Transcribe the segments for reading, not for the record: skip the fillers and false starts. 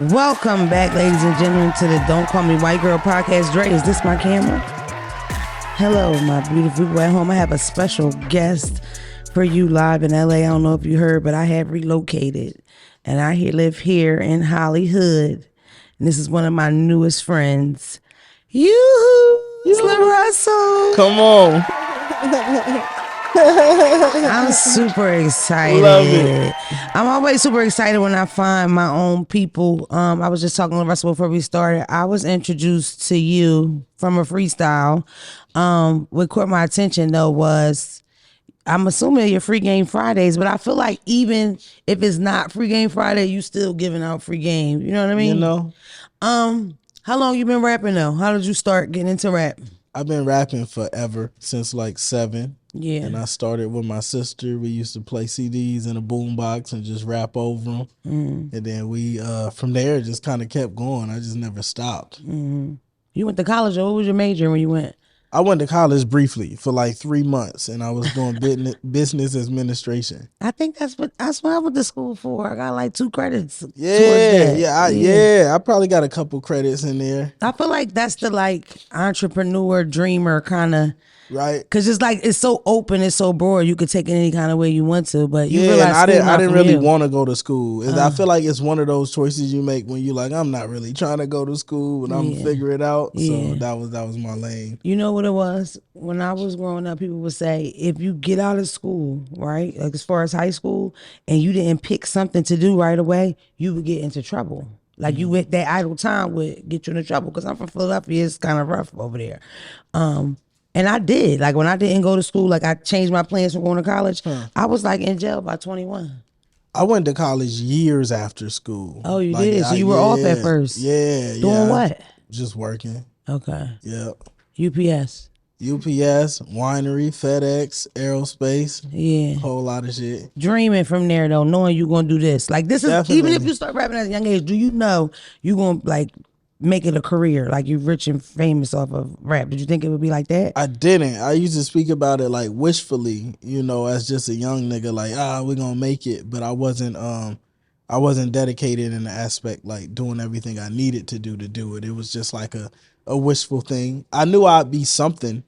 Welcome back, ladies and gentlemen, to the Don't Call Me White Girl podcast. Dre, is this my camera? Hello, my beautiful people at home. I have a special guest for you live in LA. I don't know if you heard, but I have relocated, and I live here in Hollywood. And this is one of my newest friends. It's LaRussell. Come on. I'm super excited. Love it. I'm always super excited when I find my own people. I was just talking to Russell before we started. I was introduced to you from a freestyle. What caught my attention though was, I'm assuming your Free Game Fridays, but I feel like even if it's not Free Game Friday, you still giving out free game. You know what I mean? You know? How long you been rapping though? How did you start getting into rap? I've been rapping forever, since like 7. Yeah. And I started with my sister. We used to play CDs in a boombox and just rap over them. And then we, from there, just kind of kept going. I just never stopped. You went to college, or what was your major when you went? I went to college briefly for like 3 months, and I was doing business administration. I think that's what I went to school for. I got like 2 credits. I probably got a couple credits in there. I feel like that's the like entrepreneur dreamer kind of, right? Because it's like it's so open, it's so broad. You could take it any kind of way you want to. But you and realize I didn't really want to go to school. I feel like it's one of those choices you make when you're like, I'm not really trying to go to school, but I'm gonna figure it out. So that was my lane. You know what it was? When I was growing up, people would say, if you get out of school, right, like as far as high school, and you didn't pick something to do right away, you would get into trouble. Like you would, that idle time would get you into trouble. Because I'm from Philadelphia, it's kind of rough over there. And I did. Like when I didn't go to school, like I changed my plans from going to college, I was like in jail by 21. I went to college years after school. Oh, you did? So you were off at first? Yeah. Doing what? Just working. Okay. Yep. UPS, winery, FedEx, aerospace. Yeah. Whole lot of shit. Dreaming from there though, knowing you're gonna do this. Like this is Definitely. Even if you start rapping at a young age, do you know you're gonna like make it a career? Like you're rich and famous off of rap. Did you think it would be like that? I didn't. I used to speak about it like wishfully, as just a young nigga, like, we're gonna make it. But I wasn't dedicated in the aspect like doing everything I needed to do it. It was just like a wishful thing. I knew I'd be something.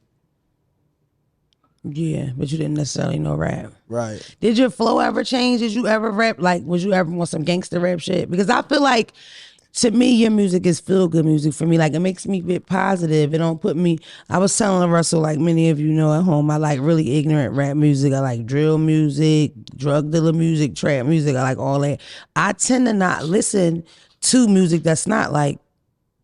Yeah, but you didn't necessarily know rap. Right. Did your flow ever change? Did you ever rap? Like, was you ever want some gangster rap shit? Because I feel like, to me, your music is feel-good music for me. Like, it makes me get positive. It don't put me... I was telling Russell, like many of you know at home, I like really ignorant rap music. I like drill music, drug dealer music, trap music. I like all that. I tend to not listen to music that's not like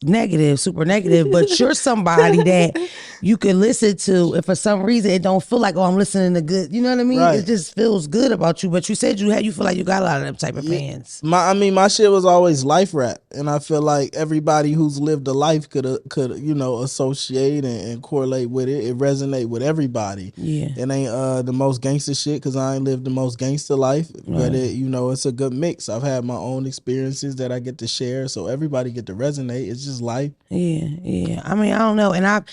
negative, super negative, but you're somebody that you can listen to if for some reason it don't feel like, I'm listening to good, you know what I mean? Right. It just feels good about you. But you said you feel like you got a lot of them type of fans. My shit was always life rap, and I feel like everybody who's lived a life could associate and correlate with it. It resonate with everybody. Yeah, it ain't the most gangster shit because I ain't lived the most gangster life, but it's a good mix. I've had my own experiences that I get to share, so everybody get to resonate. It's just life. Yeah. I mean, I don't know. And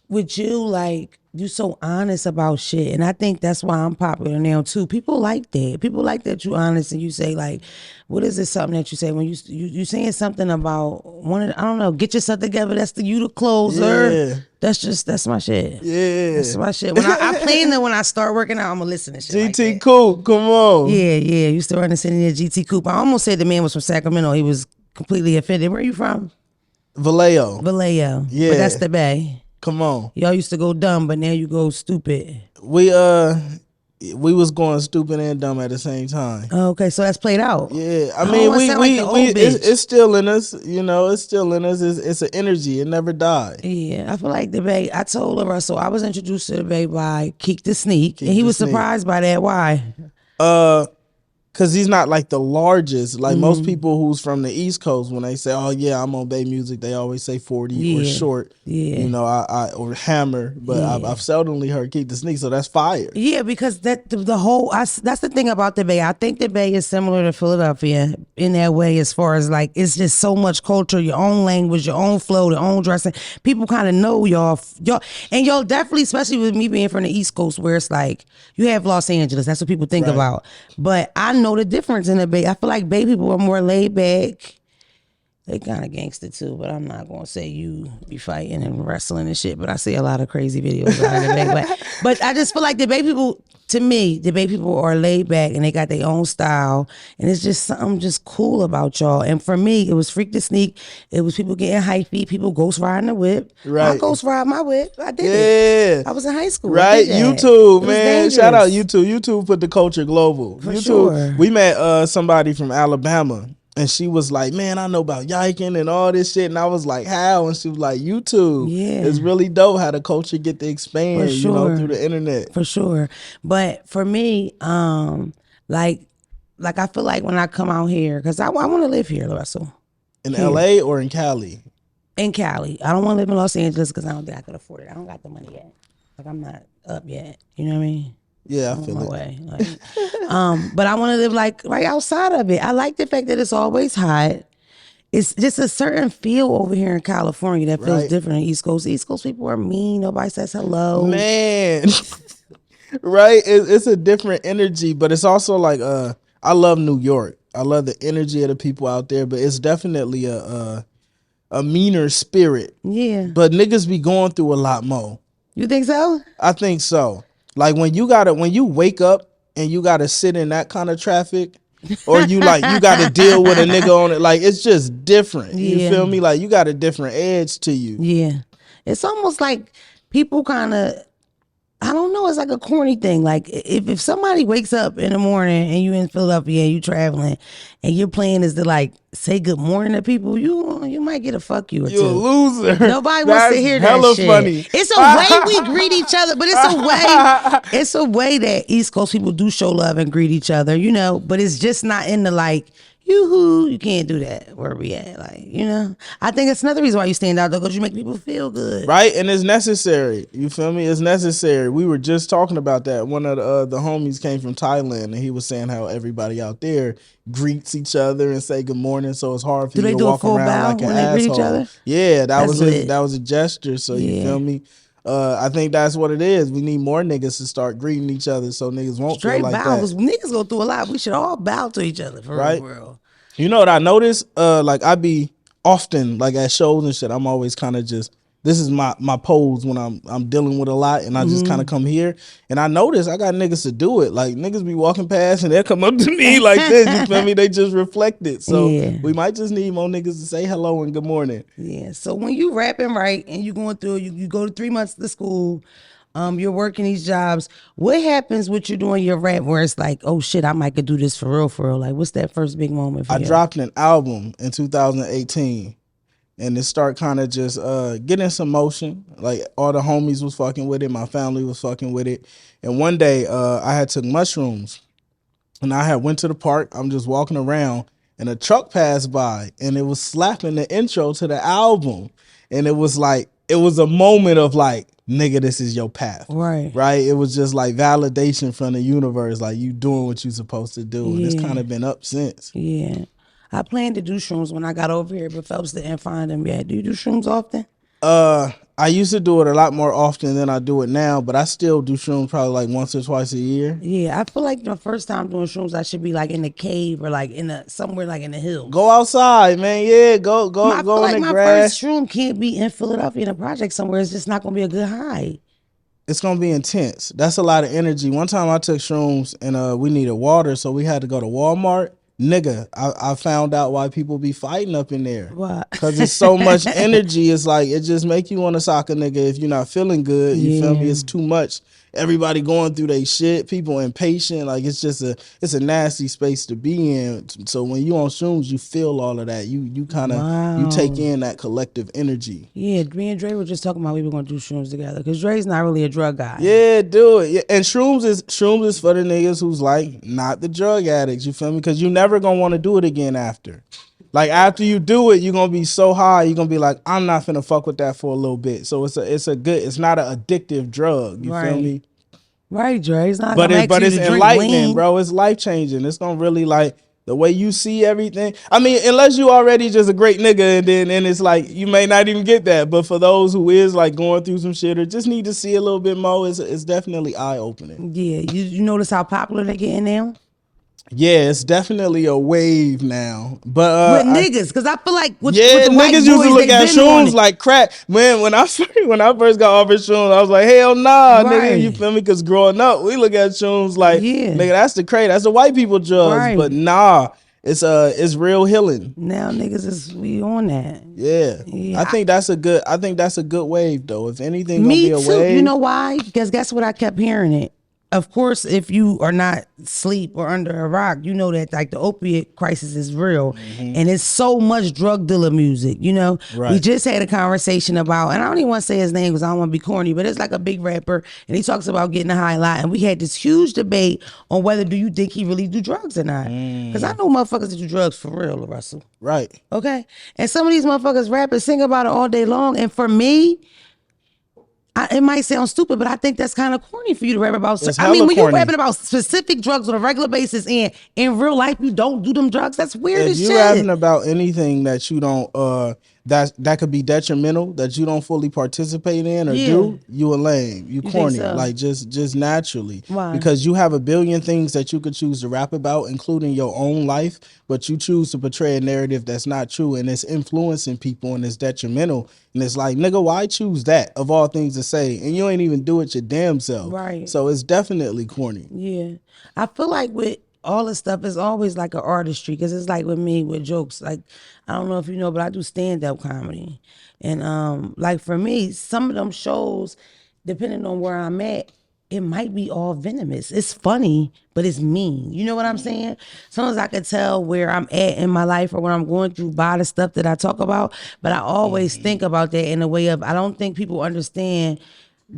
with you, like, you so honest about shit. And I think that's why I'm popular now too. People like that. People like that you honest and you say like, what is this something that you say when you saying something about I don't know, get yourself together. That's you the closer. Yeah. That's my shit. Yeah. That's my shit. When I plan that when I start working out, I'm gonna listen to shit. GT like that. Coupe, come on. Yeah. You used to run the city near GT Coupe. I almost said the man was from Sacramento. He was completely offended. Where are you from? Vallejo. Yeah. But that's the Bay. Come on. Y'all used to go dumb, but now you go stupid. We was going stupid and dumb at the same time. Okay, so that's played out. Yeah, I mean, it's still in us. It's still in us. It's an energy. It never died. Yeah, I feel like the Bay. I told Russell I was introduced to the Bay by Keek the Sneak, and he was surprised by that. Why? Because he's not like the largest. Like most people who's from the East Coast, when they say, "Oh yeah, I'm on Bay Music," they always say 40 or short. Yeah, or Hammer. But I've seldomly heard Keep the Sneak, so that's fire. Yeah, because that's the thing about the Bay. I think the Bay is similar to Philadelphia in that way, as far as like it's just so much culture, your own language, your own flow, your own dressing. People kind of know y'all, and y'all definitely, especially with me being from the East Coast, where it's like you have Los Angeles. That's what people think about. But I know the difference in the Bay. I feel like Bay people are more laid back. They kind of gangster too, but I'm not gonna say you be fighting and wrestling and shit. But I see a lot of crazy videos out of the Bay. But I just feel like the Bay people, to me, the Bay people are laid back and they got their own style, and it's just something just cool about y'all. And for me, it was Freak the Sneak. It was people getting hypey, people ghost riding the whip. Right. I ghost ride my whip. I did it. I was in high school. Right. YouTube, man. Shout out YouTube. YouTube put the culture global. For YouTube. Sure. We met somebody from Alabama. And she was like, man, I know about yiking and all this shit. And I was like, how? And she was like, YouTube. Yeah. It's really dope how the culture get to expand, For sure. you know, through the internet. For sure. But for me, like I feel like when I come out here, because I want to live here, LaRussell. In LA or in Cali? In Cali. I don't want to live in Los Angeles because I don't think I could afford it. I don't got the money yet. Like, I'm not up yet. You know what I mean? Yeah, I feel it. Way. Like, but I want to live like right outside of it. I like the fact that it's always hot. It's just a certain feel over here in California that feels different than East Coast. East Coast people are mean. Nobody says hello. Man. Right? It's a different energy, but it's also like, I love New York. I love the energy of the people out there, but it's definitely a meaner spirit. Yeah. But niggas be going through a lot more. You think so? I think so. Like when you wake up and you gotta sit in that kind of traffic, or you gotta deal with a nigga on it, like it's just different. You feel me? Like you got a different edge to you. Yeah. It's almost like people kind of, I don't know, it's like a corny thing. Like if somebody wakes up in the morning and you in Philadelphia and you traveling and your plan is to like say good morning to people, you might get a fuck you or two. You're a loser. Nobody wants to hear that hella shit. Funny. It's a way we greet each other, but it's a way that East Coast people do show love and greet each other, you know, but it's just not in the like, yoo-hoo, you can't do that where we at, like, you know. I think it's another reason why you stand out though, because you make people feel good, right? And it's necessary. You feel me? It's necessary. We were just talking about that. One of the homies came from Thailand, and he was saying how everybody out there greets each other and say good morning, so it's hard for you to walk around like an asshole. Greet each other? Yeah, that was a gesture. So you feel me? I think that's what it is. We need more niggas to start greeting each other so niggas won't feel like that. Because niggas go through a lot. We should all bow to each other for real. You know what I noticed? Like I be often like at shows and shit, I'm always kind of just, this is my pose when I'm dealing with a lot, and I just kind of come here, and I notice I got niggas to do it. Like niggas be walking past and they'll come up to me like this. You feel me? They just reflect it. So we might just need more niggas to say hello and good morning. Yeah. So when you rapping right and you going through, you go to 3 months to school, you're working these jobs. What happens with you doing your rap where it's like, oh shit, I might could do this for real? Like, what's that first big moment for you? I dropped an album in 2018. And it start kind of just getting some motion. Like all the homies was fucking with it. My family was fucking with it. And one day I had took mushrooms. And I had went to the park. I'm just walking around. And a truck passed by. And it was slapping the intro to the album. And it was like, it was a moment of like, nigga, this is your path. Right. It was just like validation from the universe. Like you doing what you supposed to do. And it's kind of been up since. Yeah. I planned to do shrooms when I got over here, but Phelps didn't find them yet. Do you do shrooms often? I used to do it a lot more often than I do it now, but I still do shrooms probably like once or twice a year. Yeah, I feel like the first time doing shrooms, I should be like in the cave or like somewhere like in the hills. Go outside, man. Yeah, go in the grass. I feel like my first shroom can't be in Philadelphia in a project somewhere. It's just not gonna be a good high. It's gonna be intense. That's a lot of energy. One time I took shrooms and we needed water, so we had to go to Walmart. Nigga, I found out why people be fighting up in there. Why? Because it's so much energy. It's like, it just make you want to sock a nigga if you're not feeling good. You feel me? It's too much. Everybody going through their shit. People impatient. Like, it's just it's a nasty space to be in. So when you on shrooms, you feel all of that. You kind of, you take in that collective energy. Yeah, me and Dre were just talking about we were going to do shrooms together. Because Dre's not really a drug guy. Yeah, do it. Yeah. And shrooms is for the niggas who's like, not the drug addicts. You feel me? Because you never going to want to do it again after. Like after you do it, you're gonna be so high, you're gonna be like, I'm not finna fuck with that for a little bit. So it's not an addictive drug. You feel me? Right, Dre. It's not. But it's enlightening, bro. It's life changing. It's gonna really like the way you see everything. I mean, unless you already just a great nigga, and it's like you may not even get that. But for those who is like going through some shit or just need to see a little bit more, it's definitely eye opening. Yeah, you notice how popular they're getting now? Yeah, it's definitely a wave now. But with niggas, because I feel like with yeah, the white niggas used to boys, look they at been on shrooms it. like crack. Man, when I when I first got offered shrooms, I was like, hell nah, nigga. You Right. feel me? Because growing up, we look at shrooms like, Yeah. nigga, that's the crazy, that's the white people drugs. But Right. nah, it's real healing. Now niggas is we on that. Yeah. I Yeah. think that's a good I think that's a good wave though. If anything gonna Me be a too. You wave, know why? Because guess what? I kept hearing it. Of course, if you are not asleep or under a rock, you know that like the opiate crisis is real, and it's so much drug dealer music. You know, we right. just had a conversation about, and I don't even want to say his name because I don't want to be corny, but it's like a big rapper, and he talks about getting high a lot, and we had this huge debate on whether do you think he really do drugs or not? Because I know motherfuckers that do drugs for real, Russell. Right. Okay, and some of these motherfuckers rap and sing about it all day long, and for me, it might sound stupid, but I think that's kind of corny for you to rap about. It's I mean, hella when you're corny. rapping about specific drugs on a regular basis and in real life you don't do them drugs, that's weird If as you rapping shit. about anything that you don't that could be detrimental, that you don't fully participate in or Yeah. do, you a lame. You You think corny. so? Like just naturally. Why? Because you have a billion things that you could choose to rap about, including your own life, but you choose to portray a narrative that's not true and it's influencing people and it's detrimental. And it's like, nigga, why choose that of all things to say? And you ain't even do it your damn self. Right. So it's definitely corny. Yeah. I feel like with all this stuff, it's always like an artistry because it's like with me with jokes. Like, I don't know if you know, but I do stand-up comedy. And like for me, some of them shows, depending on where I'm at, it might be all venomous. It's funny, but it's mean. You know what I'm saying? Sometimes I can tell where I'm at in my life or what I'm going through by the stuff that I talk about. But I always think about that in a way of, I don't think people understand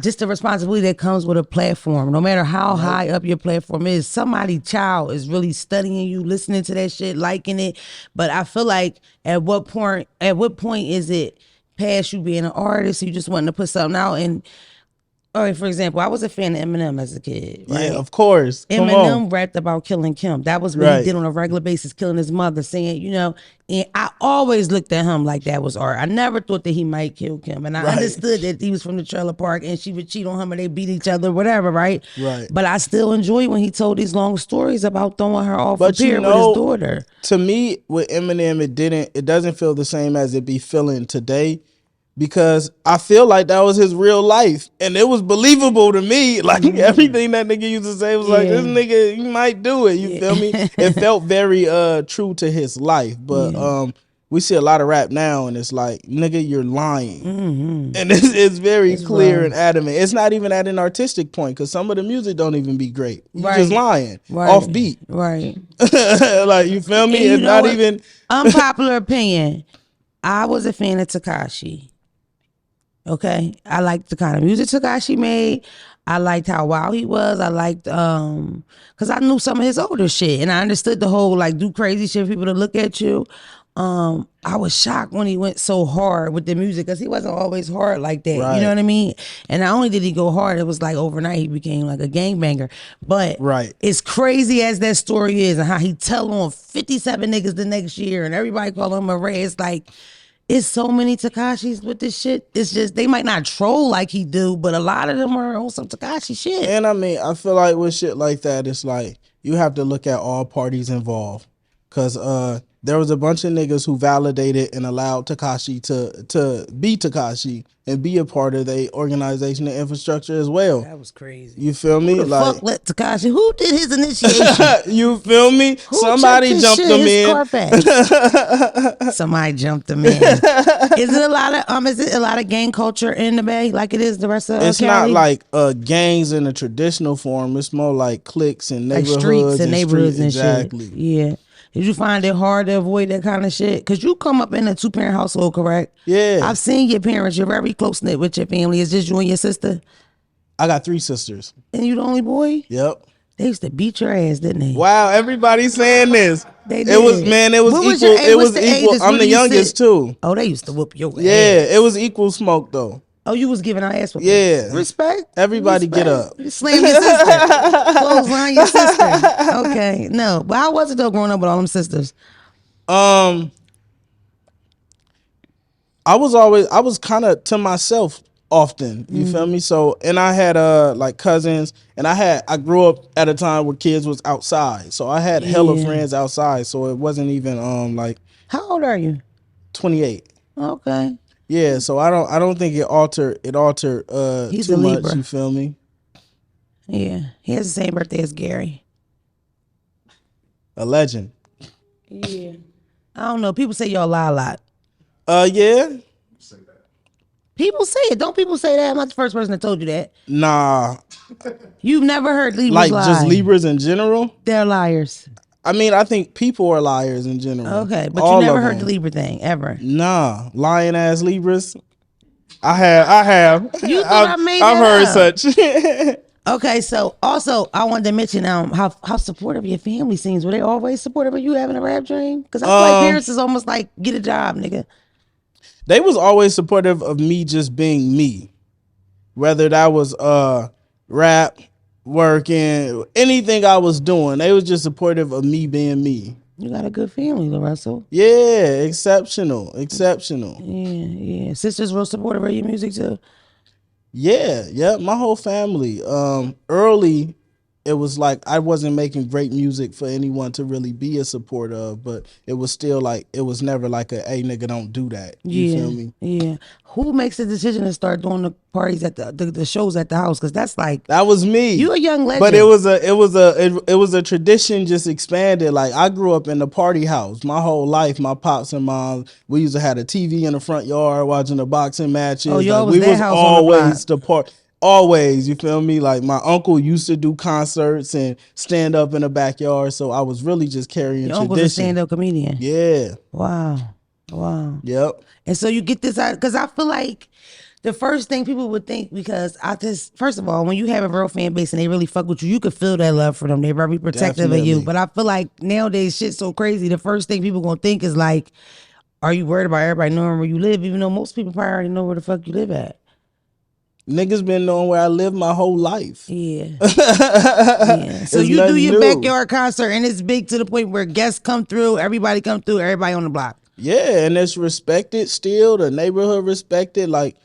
just the responsibility that comes with a platform. No matter how high up your platform is, somebody child is really studying you, listening to that shit, liking it. But I feel like at what point is it past you being an artist, you just wanting to put something out? And all right, for example, I was a fan of Eminem as a kid, right? Yeah, of course. Come on. Eminem rapped about killing Kim. That was what Right. he did on a regular basis, killing his mother, saying, you know, and I always looked at him like that was art. I never thought that he might kill Kim. And I Right. understood that he was from the trailer park and she would cheat on him or they beat each other, whatever, right? Right. But I still enjoyed when he told these long stories about throwing her off But a pier you know, with his daughter. To me, with Eminem, it doesn't feel the same as it be feeling today, because I feel like that was his real life and it was believable to me. Like everything that nigga used to say was like, this nigga, he might do it. You feel me? It felt very true to his life. But we see a lot of rap now and it's like, nigga, you're lying. And it's very clear rough. and adamant. It's not even at an artistic point because some of the music don't even be great. You Right. just lying. Right. Off beat. Right. Like, you feel me? And you It's know not what? even Unpopular opinion. I was a fan of Tekashi. Okay, I liked the kind of music Tekashi made. I liked how wild he was. I liked because I knew some of his older shit, and I understood the whole like do crazy shit for people to look at you. I was shocked when he went so hard with the music because he wasn't always hard like that. Right. You know what I mean? And not only did he go hard, it was like overnight he became like a gangbanger. But Right. as crazy as that story is, and how he tell on 57 niggas the next year, and everybody call him a ray, it's like. It's so many Tekashis with this shit. It's just they might not troll like he do, but a lot of them are on some Tekashi shit. And I mean, I feel like with shit like that, it's like you have to look at all parties involved. Cause there was a bunch of niggas who validated and allowed Tekashi to be Tekashi and be a part of the organization and infrastructure as well. That was crazy. You feel me? Who the Like, fuck let Tekashi? Who did his initiation? you feel me? Who Somebody checked his jumped shit, them his in. Carfax? Somebody jumped them in. Is it a lot of gang culture in the Bay like it is the rest of It's Cali? not like gangs in a traditional form. It's more like cliques and like neighborhoods streets and neighborhoods and exactly. shit. Yeah. Did you find it hard to avoid that kind of shit? Because you come up in a 2-parent household, correct? Yeah. I've seen your parents. You're very close-knit with your family. It's just you and your sister? I got 3 sisters. And you the only boy? Yep. They used to beat your ass, didn't they? Wow, everybody's saying this. They It was did. man, it was What equal. was your age? It What's was the equal. ages? I'm Where the do you youngest sit? too. Oh, they used to whoop your Yeah, ass. it was equal smoke though. Oh, you was giving our ass whooping. Yeah. Respect. Everybody get up. You slam your sister. Clothesline your sister. Okay. No. But how was it though growing up with all them sisters? I was kind of to myself often. You feel me? So, and I had like cousins, and I grew up at a time where kids was outside, so I had hella friends outside. So it wasn't even like. How old are you? 28. Okay. Yeah, so I don't think it altered He's too a much. Libra. You feel me? Yeah, he has the same birthday as Gary. A legend. Yeah. I don't know. People say y'all lie a lot. Yeah. People say it. Don't people say that? I'm not the first person that told you that. Nah. You've never heard Libras Like lie. just Libras in general? They're liars. I mean, I think people are liars in general. Okay, but All you never of heard the them. Libra thing, ever. Nah. Lying ass Libras. I have. You thought I made I've heard that up. such. Okay, so also I wanted to mention how supportive your family seems. Were they always supportive of you having a rap dream? Because I feel like parents is almost like, get a job, nigga. They was always supportive of me just being me. Whether that was rap, working, anything I was doing, they was just supportive of me being me. You got a good family, LaRussell. Yeah, exceptional. Yeah. Sisters real supportive of your music too. Yeah, my whole family. Early, it was like I wasn't making great music for anyone to really be a supporter of, but it was still like, it was never like a, hey nigga, don't do that. You feel me? Yeah. Who makes the decision to start doing the parties at the shows at the house? Because that's like, that was me. You a young legend. But it was a tradition just expanded. Like I grew up in the party house my whole life. My pops and moms, we used to have a TV in the front yard watching the boxing matches. Oh, y'all like, was that house on the block. the part. Always, you feel me? Like my uncle used to do concerts and stand up in the backyard, so I was really just carrying Your tradition. uncle's a stand-up comedian. Yeah. Wow. Yep. And so you get this out, because I feel like the first thing people would think, because first of all, when you have a real fan base and they really fuck with you, you could feel that love for them. They're very protective of you. But I feel like nowadays shit's so crazy. The first thing people gonna think is like, are you worried about everybody knowing where you live? Even though most people probably already know where the fuck you live at. Niggas been knowing where I live my whole life. Yeah. Yeah. So you do your new. backyard concert and it's big to the point where guests come through, everybody on the block. Yeah, and it's respected still. The neighborhood respected. Like,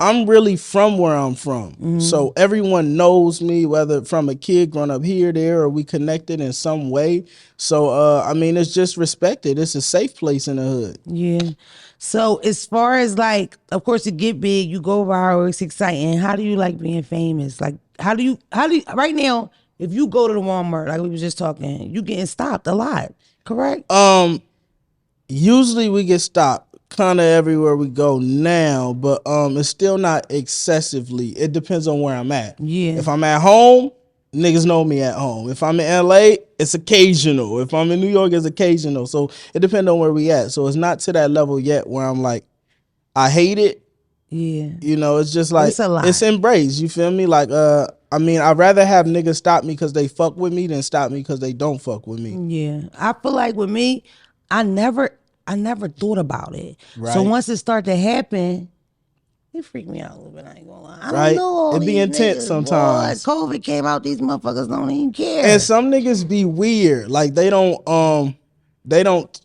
I'm really from where I'm from. So everyone knows me, whether from a kid growing up here, there, or we connected in some way. So, I mean, it's just respected. It's a safe place in the hood. Yeah. So as far as like, of course, to get big, you go viral, it's exciting. How do you like being famous? Like, how do you, right now, if you go to the Walmart, like we was just talking, you getting stopped a lot, correct? Usually we get stopped kind of everywhere we go now, but it's still not excessively. It depends on where I'm at. Yeah. If I'm at home, niggas know me at home. If I'm in LA, it's occasional. If I'm in New York, it's occasional. So it depends on where we at. So it's not to that level yet where I'm like, I hate it. Yeah. You know, it's just like, it's a lot. It's embraced. You feel me? Like, I mean, I'd rather have niggas stop me because they fuck with me than stop me because they don't fuck with me. Yeah. I feel like with me, I never thought about it. Right. So once it started to happen, it freaked me out a little bit. I ain't gonna lie. I Right. don't know all It be these intense niggas, sometimes. Boy, COVID came out, these motherfuckers don't even care. And some niggas be weird. Like they don't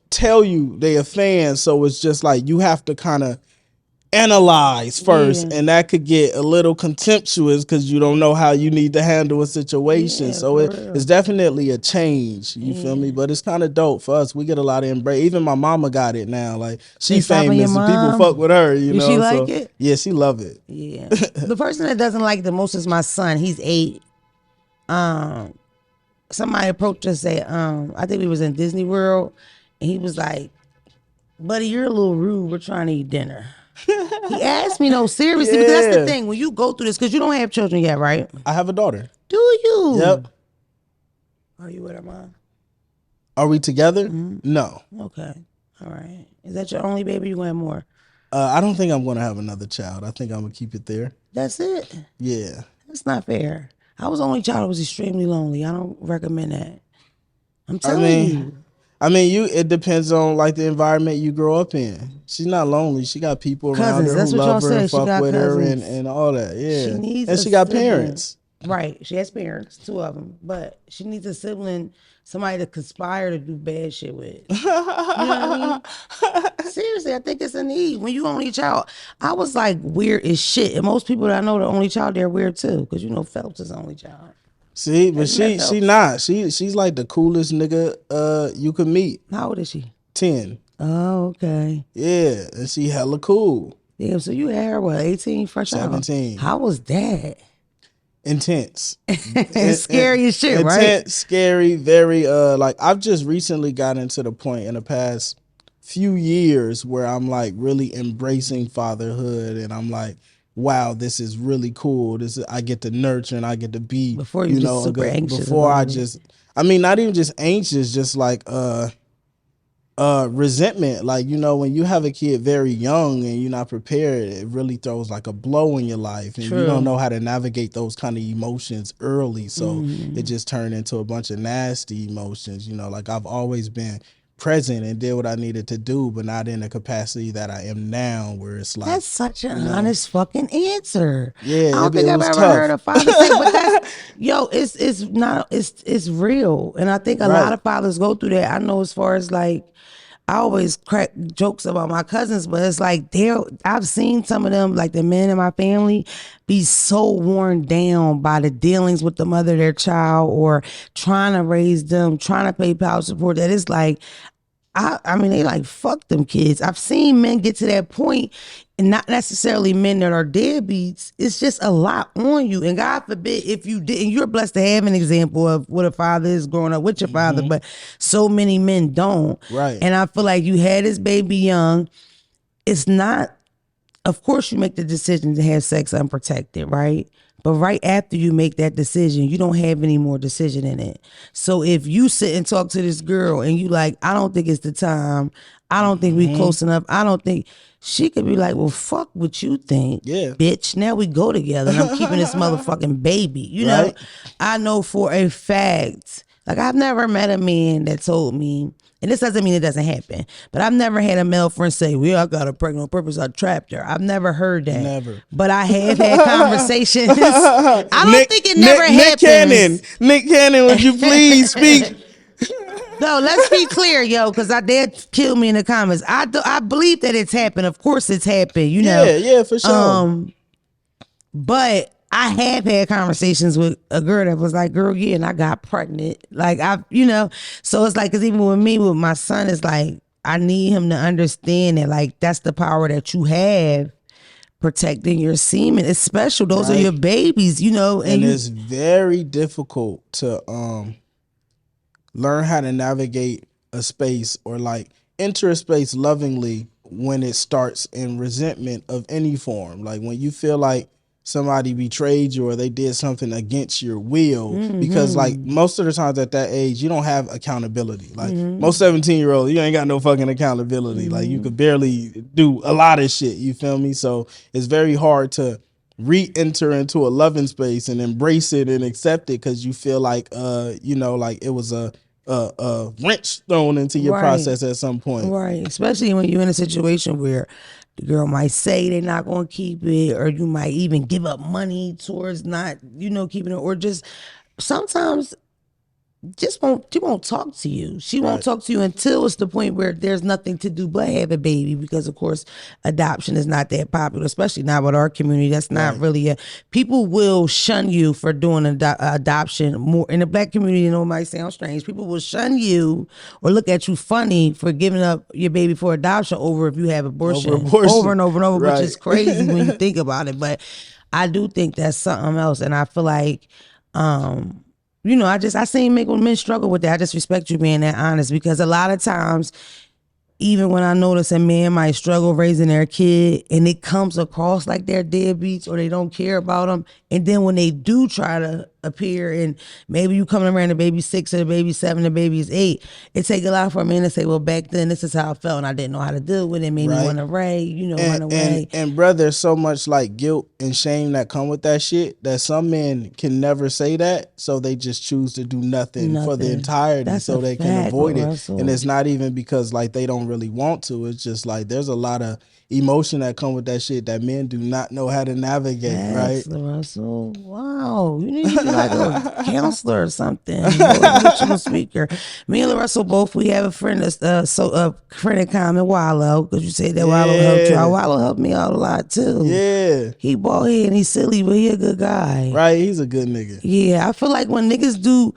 tell you they a fan, so it's just like you have to kind of analyze first, and that could get a little contemptuous because you don't know how you need to handle a situation. So it's definitely a change. You feel me? But it's kind of dope for us. We get a lot of embrace. Even my mama got it now. Like she famous and people fuck with her. You know? She like it? Yeah, she love it. Yeah. The person that doesn't like it the most is my son. He's 8. Somebody approached us, say, I think we was in Disney World, and he was like, "Buddy, you're a little rude. We're trying to eat dinner." He asked me, no, seriously, because that's the thing. When you go through this, because you don't have children yet, right? I have a daughter. Do you? Yep. Are you with her mom? Are we together? No. Okay. All right. Is that your only baby? You gonna have more? I don't think I'm going to have another child. I think I'm going to keep it there. That's it? Yeah. That's not fair. I was the only child that was extremely lonely. I don't recommend that. I'm telling you. I mean, it depends on like the environment you grow up in. She's not lonely. She got people around her who love her and fuck with her and all that. Yeah. She needs and she got parents. Right. She has parents, two of them, but she needs a sibling, somebody to conspire to do bad shit with. You know what I mean? Seriously, I think it's a need. When you only child, I was like weird as shit. And most people that I know the only child, they're weird too. Because you know Phelps is the only child. See, but Have you met she Phelps? not. She's like the coolest nigga you could meet. How old is she? 10. Oh, okay. Yeah, and she hella cool. Damn, so you had her, what, 18, fresh out? 17. How was that? Intense. Scary as shit, right? Intense, scary, very like I've just recently got into the point in the past few years where I'm like really embracing fatherhood, and I'm like, wow, this is really cool. This is, I get to nurture and I get to be, Before you just super anxious before I about it. just, I mean, not even just anxious, just like resentment. Like, you know, when you have a kid very young and you're not prepared, it really throws like a blow in your life, and True. you don't know how to navigate those kind of emotions early, so it just turned into a bunch of nasty emotions. You know, like I've always been present and did what I needed to do, but not in the capacity that I am now, where it's like, That's such an honest fucking answer. yeah, I don't think it I've was ever tough. heard a father say, but that's it's not it's real. And I think a lot of fathers go through that. I know as far as like I always crack jokes about my cousins, but it's like I've seen some of them, like the men in my family, be so worn down by the dealings with the mother of their child or trying to raise them, trying to pay child support, that it's like I mean, they like, fuck them kids. I've seen men get to that point, and not necessarily men that are deadbeats. It's just a lot on you. And God forbid if you didn't, you're blessed to have an example of what a father is growing up with your father, but so many men don't. Right. And I feel like you had this baby young. It's not, of course, you make the decision to have sex unprotected, right? But right after you make that decision, you don't have any more decision in it. So if you sit and talk to this girl and you like, I don't think it's the time. I don't think we close enough. I don't think, she could be like, well, fuck what you think, bitch. Now we go together and I'm keeping this motherfucking baby. You know, I know for a fact, like I've never met a man that told me, and this doesn't mean it doesn't happen, but I've never had a male friend say, well, I got her pregnant on purpose, I trapped her. I've never heard that. Never. But I have had conversations. I don't think it never happens. Nick Cannon, would you please speak? No, let's be clear, yo, because dad kill me in the comments. I believe that it's happened. Of course it's happened, you know. Yeah, for sure. But I have had conversations with a girl that was like, girl, yeah, and I got pregnant. Like, so it's like, because even with me, with my son, it's like, I need him to understand that, like, that's the power that you have protecting your semen. It's special. Those are your babies, you know. And it's very difficult to learn how to navigate a space or like enter a space lovingly when it starts in resentment of any form. Like when you feel like somebody betrayed you or they did something against your will, because like most of the times at that age, you don't have accountability. Like most 17-year-olds, you ain't got no fucking accountability. Like you could barely do a lot of shit. You feel me? So it's very hard to re-enter into a loving space and embrace it and accept it because you feel like, you know, like it was a wrench thrown into your process at some point. Right. Especially when you're in a situation where the girl might say they're not going to keep it, or you might even give up money towards not, you know, keeping it, or just sometimes she won't talk to you. She won't talk to you until it's the point where there's nothing to do but have a baby, because of course adoption is not that popular, especially not with our community. That's not really people will shun you for doing adoption more in the Black community. You know, it might sound strange. People will shun you or look at you funny for giving up your baby for adoption over if you have abortion over and over and over, which is crazy when you think about it. But I do think that's something else, and I feel like you know, I seen men struggle with that. I just respect you being that honest, because a lot of times, even when I notice a man might struggle raising their kid and it comes across like they're deadbeats or they don't care about them, and then when they do try to appear, and maybe you coming around the baby 6 or the baby 7, the baby is 8. It take a lot for a man to say, well, back then this is how I felt and I didn't know how to deal with it. It made me want to run away. And bro, there's so much like guilt and shame that come with that shit that some men can never say that, so they just choose to do nothing. For the entirety. So they can avoid it. And it's not even because like they don't really want to. It's just like there's a lot of emotion that come with that shit that men do not know how to navigate, right? LaRussell, wow, you need to be like a counselor or something, motivational speaker. Me and LaRussell both, we have a friend that's a friend in common, Wallow, because you said that Wallow helped you. Wallow helped me out a lot too. Yeah, he bald head and he's silly, but he a good guy, right? He's a good nigga. Yeah, I feel like when niggas do.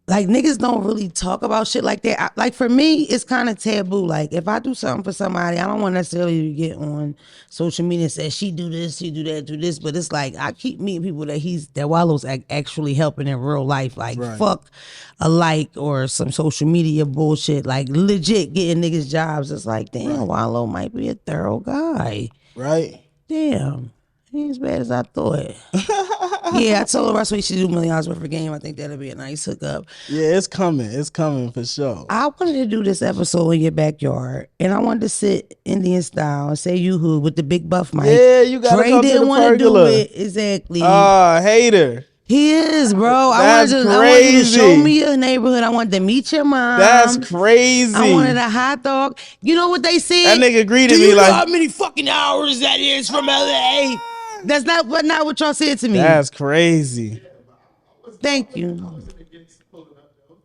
Like, niggas don't really talk about shit like that. Like, for me, it's kind of taboo. Like, if I do something for somebody, I don't want necessarily to get on social media and say, she do this, she do that, do this. But it's like, I keep meeting people that Wallow's actually helping in real life. Like, fuck a like or some social media bullshit. Like, legit getting niggas jobs. It's like, damn, Wallow might be a thorough guy. Right. Damn. He ain't as bad as I thought. Yeah, I told Russell we should do $1 million worth of game. I think that'll be a nice hookup. Yeah, it's coming. It's coming for sure. I wanted to do this episode in your backyard, and I wanted to sit Indian style and say you who with the big buff mic. Yeah, you gotta Dre come to the didn't want to do pergola. it exactly. Hater. He is, bro. That's I wanted crazy. you to show me your neighborhood. I wanted to meet your mom. That's crazy. I wanted a hot dog. You know what they said? That nigga greeted do me you like, know how many fucking hours that is from LA? That's not what y'all said to me. That's crazy. Thank you.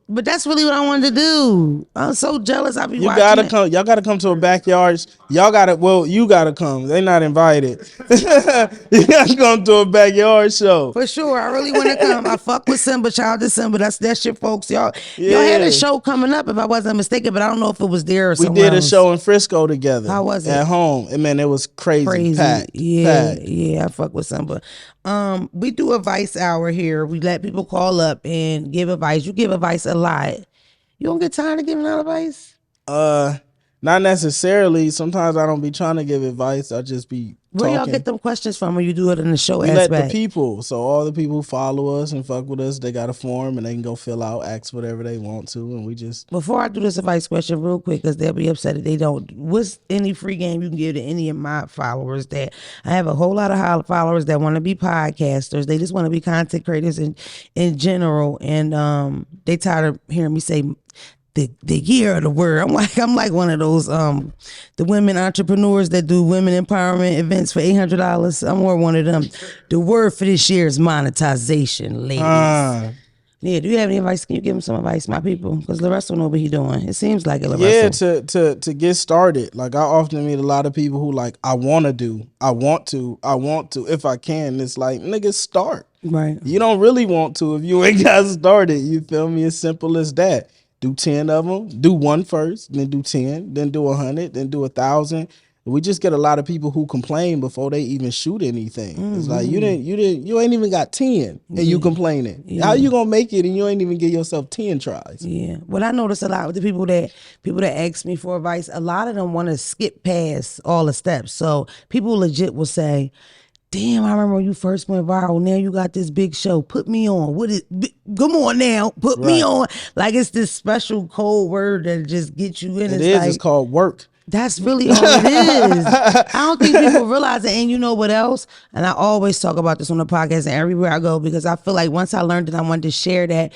But that's really what I wanted to do. I'm so jealous. I be watching. Y'all gotta come to a backyard. You gotta come. They not invited. You gotta come to a backyard show. For sure. I really want to come. I fuck with Simba, Child December. That's your folks. Y'all had a show coming up, if I wasn't mistaken, but I don't know if it was there or somewhere. We did a show in Frisco together. How was it? At home. And man, it was crazy. Packed. Yeah, I fuck with Simba. We do advice hour here. We let people call up and give advice. You give advice a lot. You don't get tired of giving out advice? Not necessarily. Sometimes I don't be trying to give advice. I just be Where talking. y'all get them questions from when you do it in the show We aspect? let the people. So all the people who follow us and fuck with us, they got a form and they can go fill out, ask whatever they want to, and we just... Before I do this advice question real quick, because they'll be upset if they don't, what's any free game you can give to any of my followers? That I have a whole lot of followers that want to be podcasters. They just want to be content creators in general, and they tired of hearing me say the year of the word. I'm like one of those the women entrepreneurs that do women empowerment events for $800. I'm more one of them. The word for this year is monetization, ladies. Yeah, do you have any advice? Can you give him some advice, my people? Because LaRussell know what he doing. It seems like it, LaRussell. Yeah, to get started. Like, I often meet a lot of people who like, I want to, if I can. It's like, nigga, start. Right. You don't really want to if you ain't got started. You feel me? As simple as that. Do 10 of them. Do one first, then do 10, then do 100, then do 1,000. We just get a lot of people who complain before they even shoot anything. Mm-hmm. It's like you ain't even got 10 and you complaining. Yeah. How you gonna make it and you ain't even give yourself 10 tries? Yeah. What I notice a lot with the people that ask me for advice, a lot of them want to skip past all the steps. So people legit will say, damn, I remember when you first went viral. Now you got this big show. Put me on. Come on now. Put me on. Like, it's this special code word that just gets you in. It's called work. That's really all it is. I don't think people realize it. And you know what else? And I always talk about this on the podcast and everywhere I go, because I feel like once I learned it, I wanted to share that.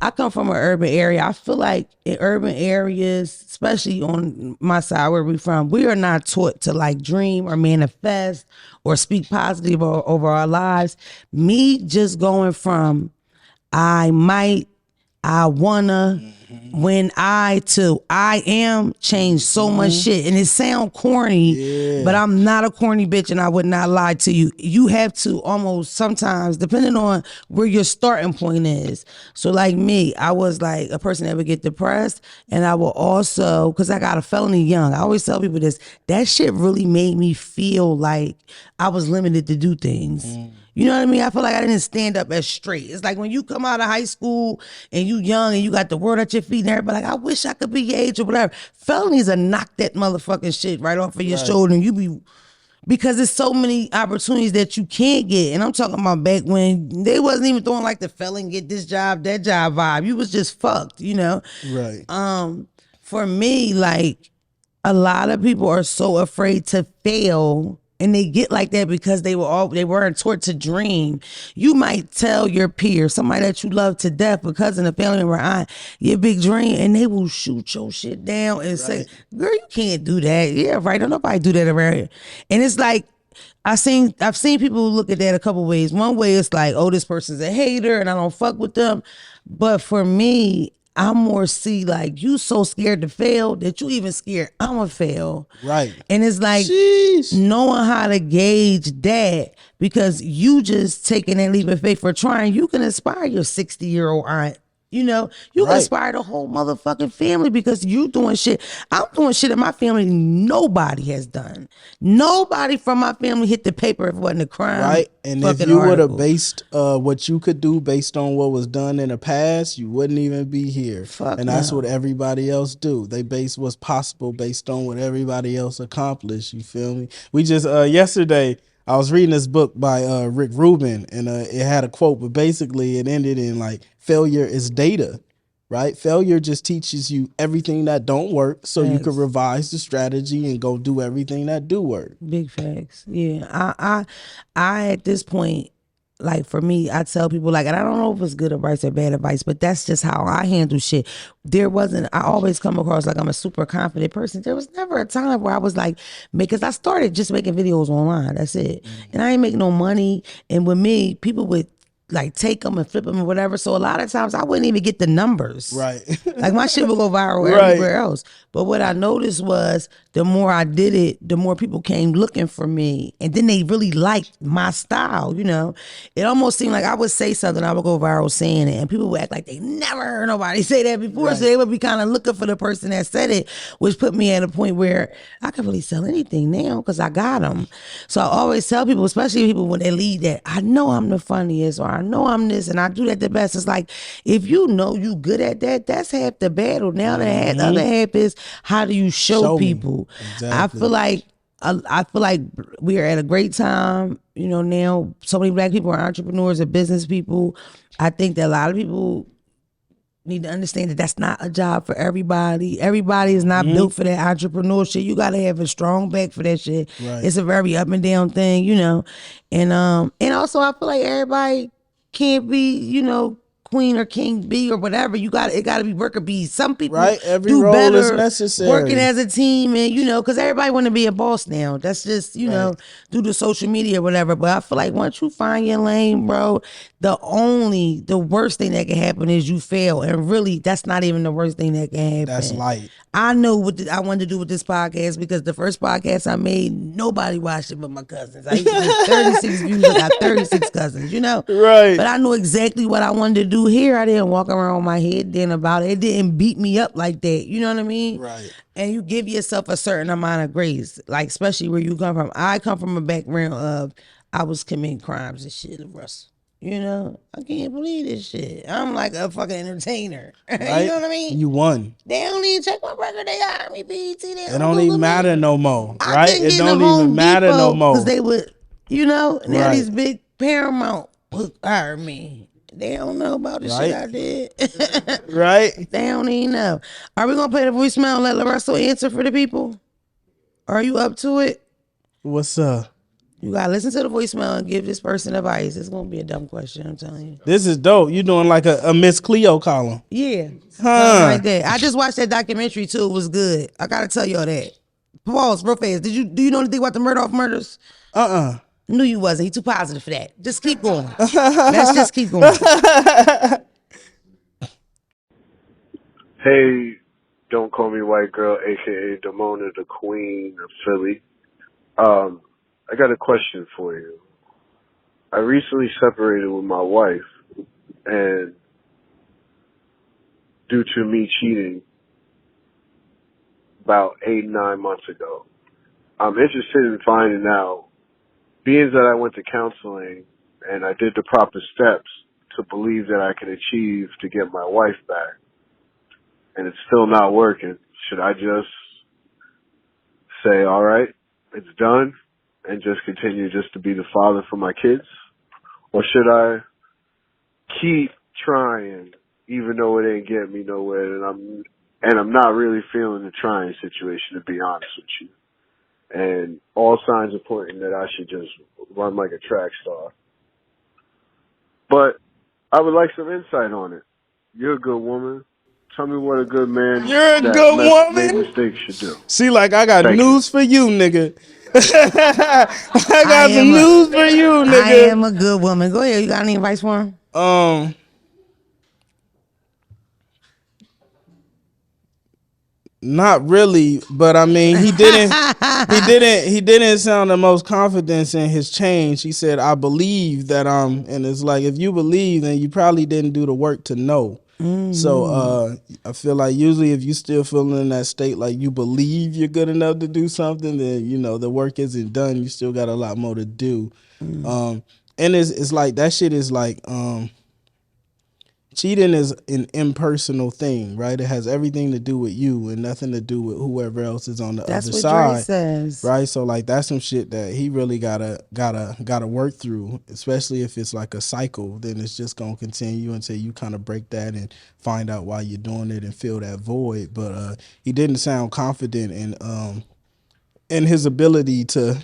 I come from an urban area. I feel like in urban areas, especially on my side where we're from, we are not taught to like dream or manifest or speak positive over our lives. Me just going from I might, I wanna, when I am changed so much shit. And it sound corny, but I'm not a corny bitch and I would not lie to you. You have to almost sometimes, depending on where your starting point is. So like me, I was like a person that would get depressed, and I will also, because I got a felony young, I always tell people this, that shit really made me feel like I was limited to do things. You know what I mean? I feel like I didn't stand up as straight. It's like when you come out of high school and you young and you got the world at your feet and everybody like, I wish I could be your age or whatever. Felonies will knock that motherfucking shit right off of your shoulder and you be because there's so many opportunities that you can't get. And I'm talking about back when they wasn't even throwing like the felon get this job, that job vibe. You was just fucked, you know? Right. For me, like a lot of people are so afraid to fail, and they get like that because they weren't taught to dream. You might tell your peer, somebody that you love to death, because in the family member, your big dream, and they will shoot your shit down and say, "Girl, you can't do that." Yeah, right. Don't nobody do that around here. And it's like I've seen people look at that a couple ways. One way it's like, oh, this person's a hater and I don't fuck with them. But for me, I'm more see like you so scared to fail that you even scared I'ma fail. Right. And it's like Sheesh. knowing how to gauge that, because you just taking that leap of faith for trying, you can inspire your 60-year-old aunt. You know, you can inspire the whole motherfucking family because you doing shit. I'm doing shit in my family nobody has done. Nobody from my family hit the paper if it wasn't a crime. Right. And if you would have based what you could do based on what was done in the past, you wouldn't even be here. And that's what everybody else do. They base what's possible based on what everybody else accomplished. You feel me? We just yesterday I was reading this book by Rick Rubin, and it had a quote, but basically it ended in like, failure is data, right? Failure just teaches you everything that don't work so you can revise the strategy and go do everything that do work. Big facts. Yeah. I at this point, like for me, I tell people like, and I don't know if it's good advice or bad advice, but that's just how I handle shit. I always come across like I'm a super confident person. There was never a time where I was like, because I started just making videos online. That's it. And I ain't make no money. And with me, people would like take them and flip them or whatever. So a lot of times I wouldn't even get the numbers. Right. Like my shit would go viral everywhere else. But what I noticed was the more I did it, the more people came looking for me. And then they really liked my style, you know. It almost seemed like I would say something, I would go viral saying it, and people would act like they never heard nobody say that before. So they would be kind of looking for the person that said it, which put me at a point where I could really sell anything now because I got them. So I always tell people, especially people when they lead that, I know I'm the funniest, or I know I'm this and I do that the best. It's like, if you know you good at that, that's half the battle. Now the other half is, how do you show people? Exactly. I feel like we are at a great time. You know, now so many Black people are entrepreneurs and business people. I think that a lot of people need to understand that that's not a job for everybody. Everybody is not built for that entrepreneurship. You got to have a strong back for that shit. Right. It's a very up and down thing, you know. And also I feel like everybody can't be, you know, queen or king bee or whatever. It got to be worker bees. Some people Every do role better is necessary working as a team, and you know, because everybody want to be a boss now. That's just, you know, through the social media or whatever. But I feel like once you find your lane, bro, the worst thing that can happen is you fail, and really that's not even the worst thing that can happen. That's light. I know what I wanted to do with this podcast, because the first podcast I made, nobody watched it but my cousins. I used to get 36 views. I got 36 cousins, you know? Right. But I knew exactly what I wanted to do here. I didn't walk around with my head down about it. It didn't beat me up like that. You know what I mean? Right. And you give yourself a certain amount of grace, like especially where you come from. I come from a background of, I was committing crimes and shit, LaRussell. You know, I can't believe this shit. I'm like a fucking entertainer. Right? You know what I mean? You won. They don't even check my record. They hired me, BET. It don't even matter no more, right? It don't even matter no more. Because they would, you know, now these big Paramount hired me. They don't know about the shit I did. Right? They don't even know. Are we going to play the voicemail and let LaRussell answer for the people? Are you up to it? What's up? You gotta listen to the voicemail and give this person advice. It's gonna be a dumb question, I'm telling you. This is dope. You doing like a Miss Cleo column. Yeah. Something like that. I just watched that documentary too. It was good. I gotta tell y'all that. Pause, real fast. Do you know anything about the Murdoch murders? Knew you wasn't. He too positive for that. Just keep going. Let's just keep going. Hey, don't call me white girl, aka Damona, the queen of Philly. I got a question for you. I recently separated with my wife, and due to me cheating about 8-9 months ago, I'm interested in finding out, being that I went to counseling and I did the proper steps to believe that I can achieve to get my wife back, and it's still not working, should I just say, all right, it's done, and just continue just to be the father for my kids? Or should I keep trying even though it ain't getting me nowhere, and I'm not really feeling the trying situation, to be honest with you. And all signs are pointing that I should just run like a track star. But I would like some insight on it. You're a good woman. Tell me what a good man You're a that good made woman. mistakes should do. See, like, I got Thank you. news for you, nigga. I I got some am news for you, I nigga. am a good woman. Go ahead. You got any advice for him? Not really, but I mean, he didn't sound the most confidence in his change. He said, "I believe that and it's like, if you believe, then you probably didn't do the work to know." So I feel like usually if you still feeling in that state, like you believe you're good enough to do something, then you know the work isn't done. You still got a lot more to do. And it's like that shit is like cheating is an impersonal thing, right? It has everything to do with you and nothing to do with whoever else is on the That's other what side. Dre says. Right? So like that's some shit that he really gotta work through, especially if it's like a cycle, then it's just gonna continue until you kind of break that and find out why you're doing it and fill that void. But he didn't sound confident in his ability to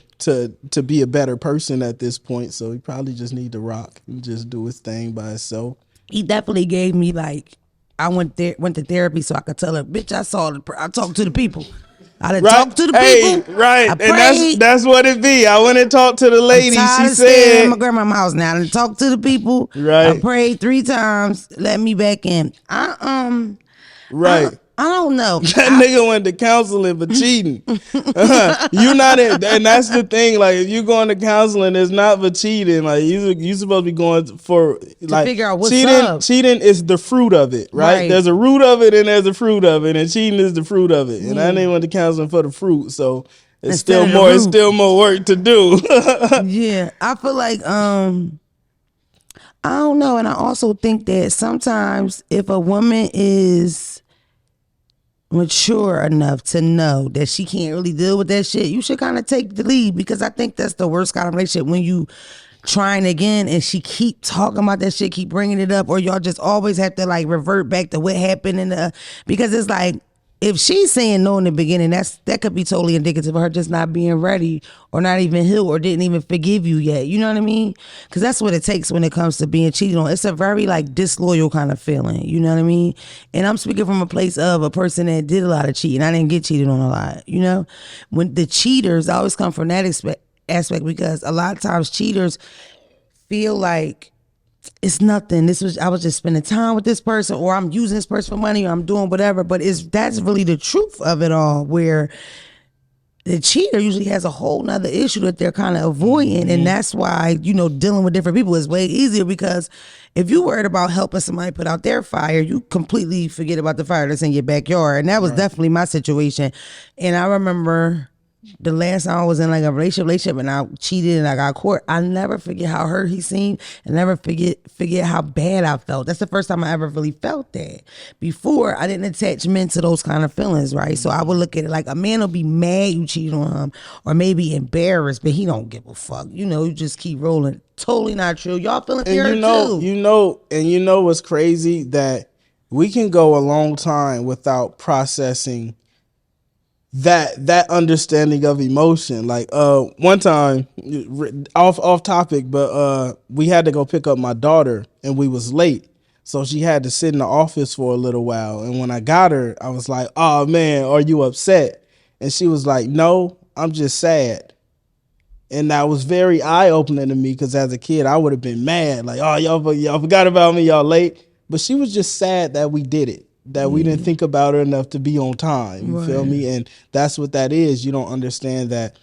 be a better person at this point. So he probably just need to rock and just do his thing by himself. He definitely gave me like, I went to therapy so I could tell her, bitch, I talked to the people. I done talked to the people. Right. I And prayed. that's what it be. I went and talked to the lady. I'm tired She of staying at my said, grandma's house now. I done talked to the people. Right. I prayed 3 times. Let me back in. Right. I don't know. That nigga went to counseling for cheating. You not in, and that's the thing. Like, if you going to counseling, it's not for cheating. Like, you supposed to be going for like figure out what's cheating. up. Cheating is the fruit of it, right? There's a root of it and there's a fruit of it, and cheating is the fruit of it. And I didn't went to counseling for the fruit, so it's Instead still of the root. more work to do. Yeah, I feel like I don't know, and I also think that sometimes if a woman is mature enough to know that she can't really deal with that shit, you should kind of take the lead, because I think that's the worst kind of relationship, when you trying again and she keep talking about that shit, keep bringing it up, or y'all just always have to like revert back to what happened because it's like, if she's saying no in the beginning, that could be totally indicative of her just not being ready, or not even healed, or didn't even forgive you yet. You know what I mean? Because that's what it takes when it comes to being cheated on. It's a very like disloyal kind of feeling. You know what I mean? And I'm speaking from a place of a person that did a lot of cheating. I didn't get cheated on a lot. You know, when the cheaters always come from that aspect, because a lot of times cheaters feel like it's nothing. I was just spending time with this person, or I'm using this person for money, or I'm doing whatever. But that's really the truth of it all, where the cheater usually has a whole nother issue that they're kind of avoiding. And that's why, dealing with different people is way easier, because if you worried about helping somebody put out their fire, you completely forget about the fire that's in your backyard. And that was definitely my situation. And I remember the last time I was in like a relationship and I cheated and I got caught, I never forget how hurt he seemed, and never forget how bad I felt. That's the first time I ever really felt that. Before, I didn't attach men to those kind of feelings, right? So I would look at it like, a man will be mad you cheated on him, or maybe embarrassed, but he don't give a fuck. You just keep rolling. Totally not true. Y'all feeling fear too. You know what's crazy? That we can go a long time without processing that understanding of emotion. Like one time, off topic, but we had to go pick up my daughter and we was late, so she had to sit in the office for a little while. And when I got her, I was like, "Oh man, are you upset?" And she was like, "No, I'm just sad." And that was very eye-opening to me, because as a kid I would have been mad, like, "Oh, y'all forgot about me, y'all late." But she was just sad that we did it, that we didn't think about her enough to be on time. You feel me? And that's what that is. You don't understand that,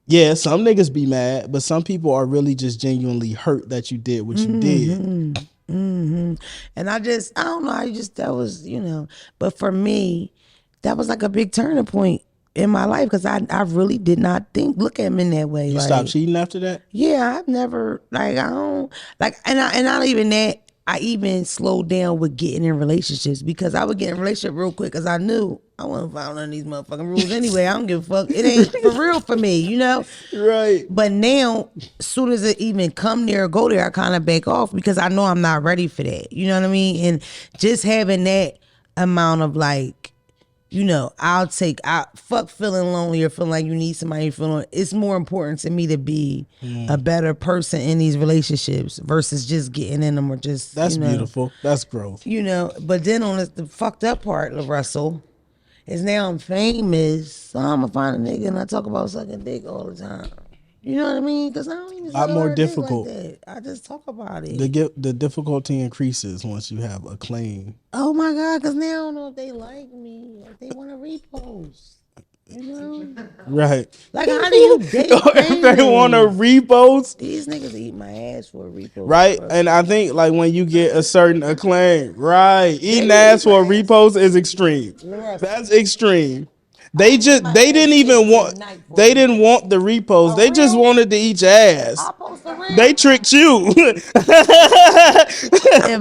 yeah, some niggas be mad, but some people are really just genuinely hurt that you did what you did. And I don't know, that was, but for me, that was like a big turning point in my life, because I really did not look at men that way. You stopped cheating after that? Yeah, I've never, I don't, and not even that, I even slowed down with getting in relationships, because I would get in a relationship real quick, because I knew I wouldn't follow none of these motherfucking rules anyway. I don't give a fuck. It ain't for real for me, you know? Right. But now, as soon as it even come there or go there, I kind of back off because I know I'm not ready for that. You know what I mean? And just having that amount of like, you know, fuck feeling lonely or feeling like you need somebody feeling. It's more important to me to be a better person in these relationships versus just getting in them or just. That's you know, beautiful. That's growth. You know, but then on the fucked up part, LaRussell, is now I'm famous, so I'm gonna find a nigga and I talk about sucking dick all the time. You know what I mean? Because I don't even A lot more difficult. like that. I just talk about it. The difficulty increases once you have acclaim. Oh my God, because now I don't know if they like me, if they want to repost. You know? Right. Like, how do you date If they want to repost. These niggas eat my ass for a repost. Right. Bro. And I think like when you get a certain acclaim, right, eating ass for a repost is extreme. That's extreme. They didn't want the repost. They just wanted to eat your ass. I post a reel. They tricked you. If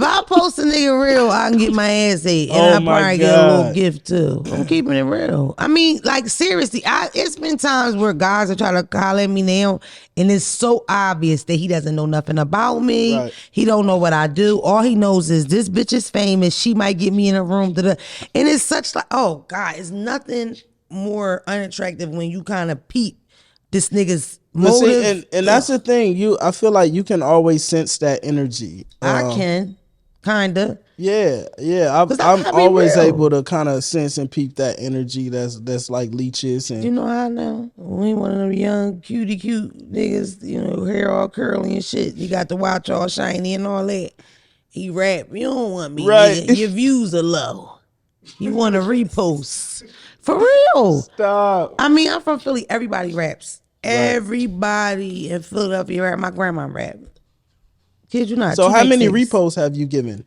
I post a nigga real, I can get my ass ate. And I probably get a little gift too. I'm keeping it real. I mean, like seriously, it's been times where guys are trying to call at me now, and it's so obvious that he doesn't know nothing about me. Right. He don't know what I do. All he knows is this bitch is famous. She might get me in a room. And it's such like, oh God, it's nothing more unattractive when you kind of peep this nigga's motive. And that's the thing. I feel like you can always sense that energy. I can, kinda. Yeah. I'm always able to kind of sense and peep that energy that's like leeches. And you know how I know? We one of them young, cute niggas, you know, hair all curly and shit. You got the watch all shiny and all that. He rap. You don't want me, right? Nigga. Your views are low. You want to repost. For real. Stop. I mean, I'm from Philly. Everybody raps. Right. Everybody in Philadelphia rap. My grandma rap. Kid you not. So how many reposts have you given?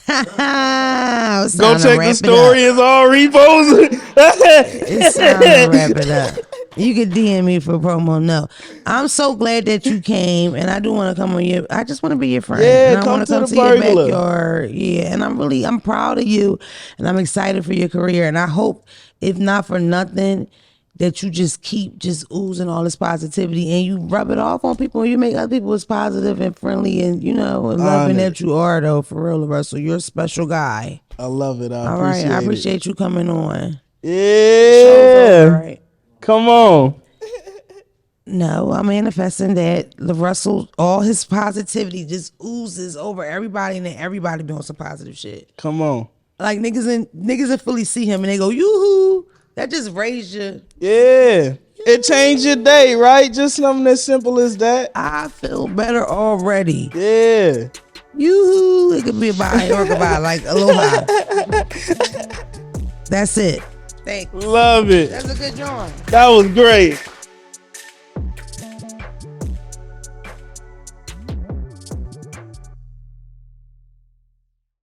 Go check the story. It's all reposts. It's time to wrap it up. You can DM me for promo. No, I'm so glad that you came, and I do want to come on your. I just want to be your friend. Yeah, and I want to come to your backyard. Yeah, and I'm proud of you, and I'm excited for your career. And I hope, if not for nothing, that you just keep just oozing all this positivity, and you rub it off on people, and you make other people as positive and friendly, and you know, and loving that you are though. For real, Russell, you're a special guy. I love it. I appreciate you coming on. Yeah. Right. Come on. No, I'm manifesting that LaRussell, all his positivity just oozes over everybody, and then everybody be on some positive shit. Come on. Like niggas in Philly see him and they go, yoo-hoo. That just raised you. Yeah. It changed your day, right? Just something as simple as that. I feel better already. Yeah. Yoo-hoo. It could be a bye or goodbye, like aloha. That's it. Thanks. Love it. That's a good joint. That was great.